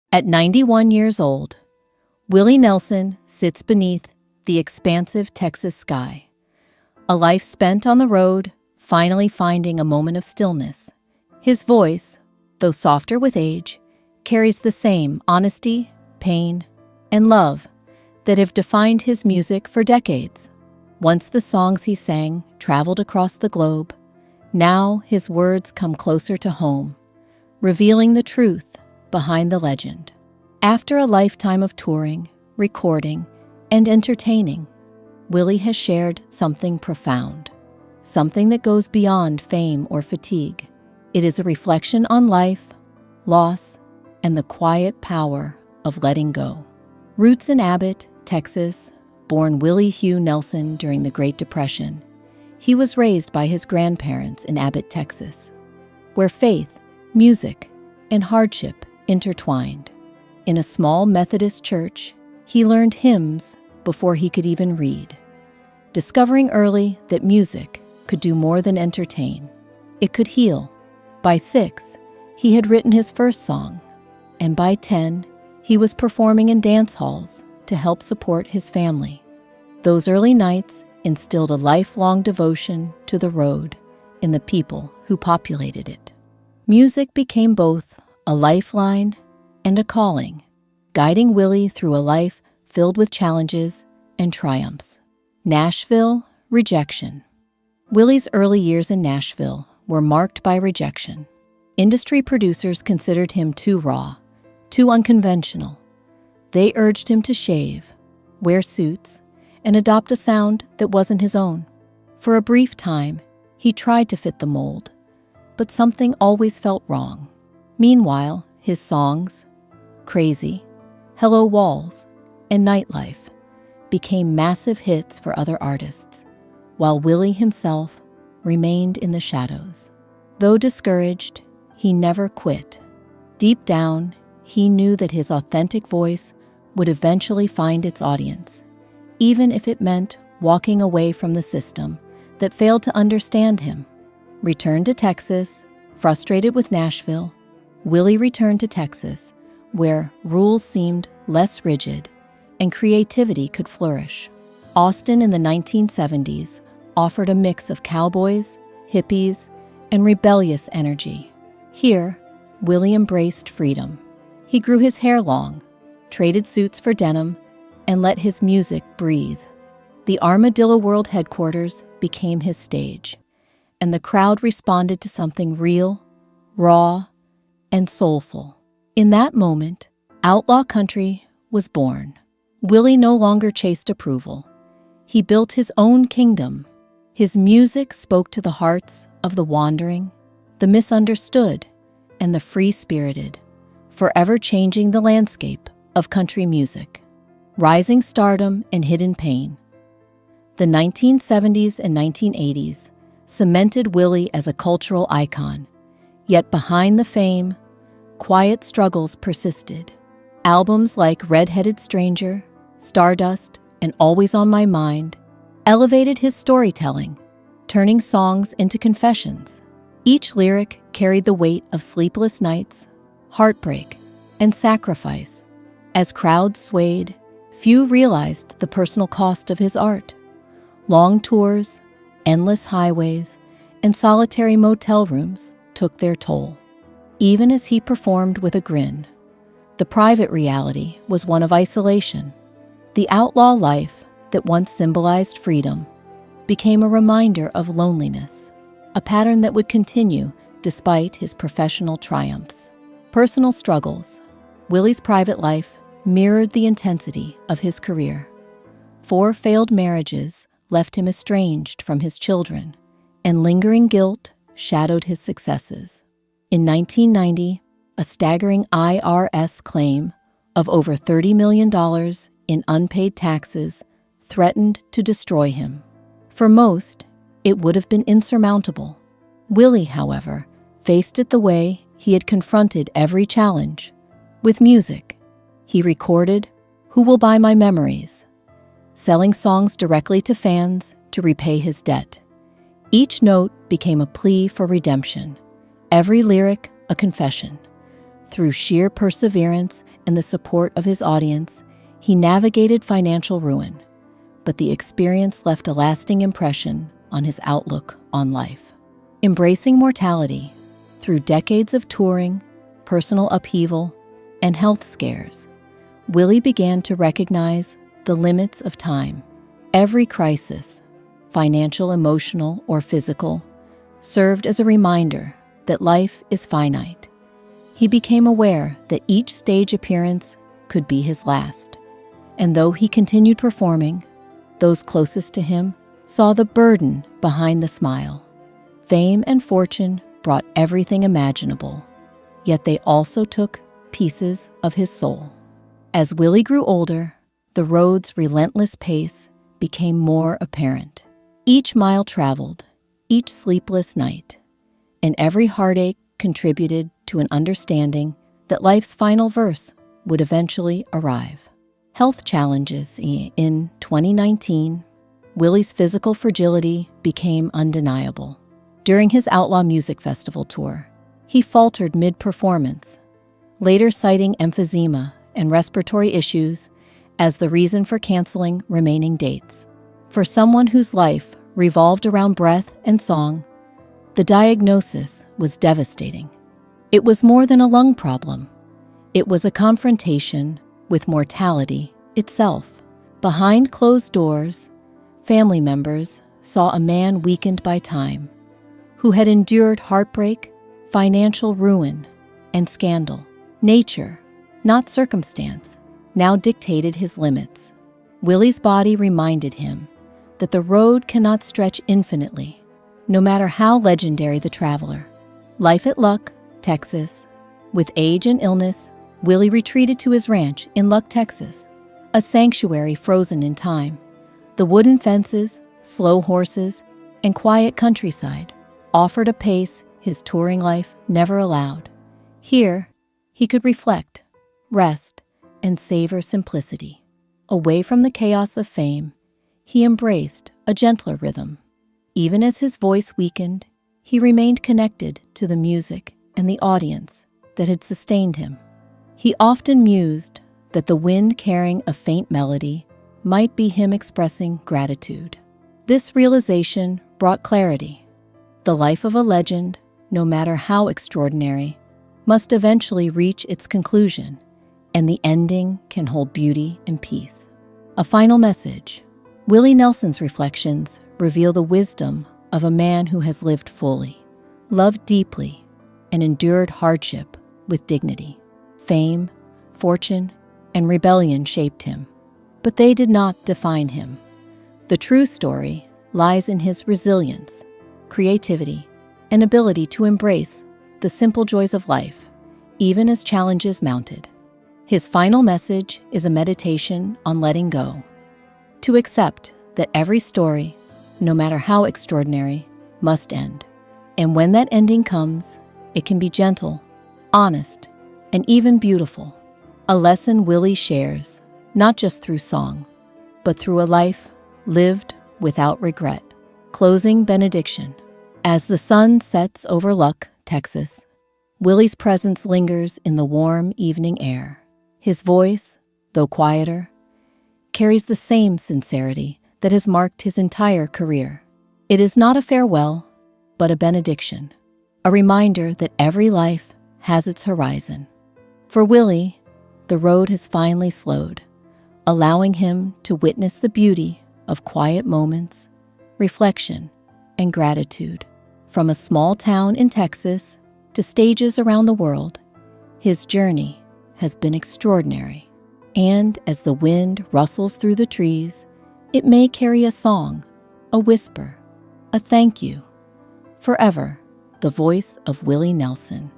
At 91 years old, Willie Nelson sits beneath the expansive Texas sky. A life spent on the road, finally finding a moment of stillness. His voice, though softer with age, carries the same honesty, pain, and love that have defined his music for decades. Once the songs he sang traveled across the globe, now his words come closer to home, revealing the truth behind the legend. After a lifetime of touring, recording, and entertaining, Willie has shared something profound, something that goes beyond fame or fatigue. It is a reflection on life, loss, and the quiet power of letting go. Roots in Abbott, Texas, born Willie Hugh Nelson during the Great Depression, he was raised by his grandparents in Abbott, Texas, where faith, music, and hardship intertwined. In a small Methodist church, he learned hymns before he could even read, discovering early that music could do more than entertain. It could heal. By 6, he had written his first song, and by 10, he was performing in dance halls to help support his family. Those early nights instilled a lifelong devotion to the road in the people who populated it. Music became both a lifeline and a calling, guiding Willie through a life filled with challenges and triumphs. Nashville, rejection. Willie's early years in Nashville were marked by rejection. Industry producers considered him too raw, too unconventional. They urged him to shave, wear suits, and adopt a sound that wasn't his own. For a brief time, he tried to fit the mold, but something always felt wrong. Meanwhile, his songs, Crazy, Hello Walls, and Nightlife, became massive hits for other artists, while Willie himself remained in the shadows. Though discouraged, he never quit. Deep down, he knew that his authentic voice would eventually find its audience, even if it meant walking away from the system that failed to understand him. Returned to Texas, frustrated with Nashville, Willie returned to Texas, where rules seemed less rigid and creativity could flourish. Austin in the 1970s offered a mix of cowboys, hippies, and rebellious energy. Here, Willie embraced freedom. He grew his hair long, traded suits for denim, and let his music breathe. The Armadillo World headquarters became his stage, and the crowd responded to something real, raw, and soulful. In that moment, outlaw country was born. Willie no longer chased approval. He built his own kingdom. His music spoke to the hearts of the wandering, the misunderstood, and the free-spirited, forever changing the landscape of country music. Rising stardom and hidden pain. The 1970s and 1980s cemented Willie as a cultural icon, yet behind the fame, quiet struggles persisted. Albums like Red-Headed Stranger, Stardust, and Always on My Mind elevated his storytelling, turning songs into confessions. Each lyric carried the weight of sleepless nights, heartbreak, and sacrifice. As crowds swayed, few realized the personal cost of his art. Long tours, endless highways, and solitary motel rooms took their toll. Even as he performed with a grin, the private reality was one of isolation. The outlaw life that once symbolized freedom became a reminder of loneliness, a pattern that would continue despite his professional triumphs. Personal struggles. Willie's private life mirrored the intensity of his career. 4 failed marriages left him estranged from his children, and lingering guilt shadowed his successes. In 1990, a staggering IRS claim of over $30 million in unpaid taxes threatened to destroy him. For most, it would have been insurmountable. Willie, however, faced it the way he had confronted every challenge, with music. He recorded Who Will Buy My Memories, selling songs directly to fans to repay his debt. Each note became a plea for redemption, every lyric a confession. Through sheer perseverance and the support of his audience, he navigated financial ruin, but the experience left a lasting impression on his outlook on life. Embracing mortality through decades of touring, personal upheaval, and health scares, Willie began to recognize the limits of time. Every crisis, financial, emotional, or physical, served as a reminder that life is finite. He became aware that each stage appearance could be his last, and though he continued performing, those closest to him saw the burden behind the smile. Fame and fortune brought everything imaginable, yet they also took pieces of his soul. As Willie grew older, the road's relentless pace became more apparent. Each mile traveled, each sleepless night, and every heartache contributed to an understanding that life's final verse would eventually arrive. Health challenges. In 2019, Willie's physical fragility became undeniable. During his Outlaw Music Festival tour, he faltered mid-performance, later citing emphysema and respiratory issues as the reason for canceling remaining dates. For someone whose life revolved around breath and song, the diagnosis was devastating. It was more than a lung problem. It was a confrontation with mortality itself. Behind closed doors, family members saw a man weakened by time, who had endured heartbreak, financial ruin, and scandal. Nature, not circumstance, now dictated his limits. Willie's body reminded him that the road cannot stretch infinitely, no matter how legendary the traveler. Life at Luck, Texas. With age and illness, Willie retreated to his ranch in Luck, Texas, a sanctuary frozen in time. The wooden fences, slow horses, and quiet countryside offered a pace his touring life never allowed. Here, he could reflect, rest, and savor simplicity. Away from the chaos of fame, he embraced a gentler rhythm. Even as his voice weakened, he remained connected to the music and the audience that had sustained him. He often mused that the wind carrying a faint melody might be him expressing gratitude. This realization brought clarity. The life of a legend, no matter how extraordinary, must eventually reach its conclusion, and the ending can hold beauty and peace. A final message. Willie Nelson's reflections reveal the wisdom of a man who has lived fully, loved deeply, and endured hardship with dignity. Fame, fortune, and rebellion shaped him, but they did not define him. The true story lies in his resilience, creativity, and ability to embrace the simple joys of life, even as challenges mounted. His final message is a meditation on letting go, to accept that every story, no matter how extraordinary, must end. And when that ending comes, it can be gentle, honest, and even beautiful. A lesson Willie shares, not just through song, but through a life lived without regret. Closing benediction. As the sun sets over Luck, Texas, Willie's presence lingers in the warm evening air. His voice, though quieter, carries the same sincerity that has marked his entire career. It is not a farewell, but a benediction, a reminder that every life has its horizon. For Willie, the road has finally slowed, allowing him to witness the beauty of quiet moments, reflection, and gratitude. From a small town in Texas to stages around the world, his journey has been extraordinary. And as the wind rustles through the trees, it may carry a song, a whisper, a thank you. Forever, the voice of Willie Nelson.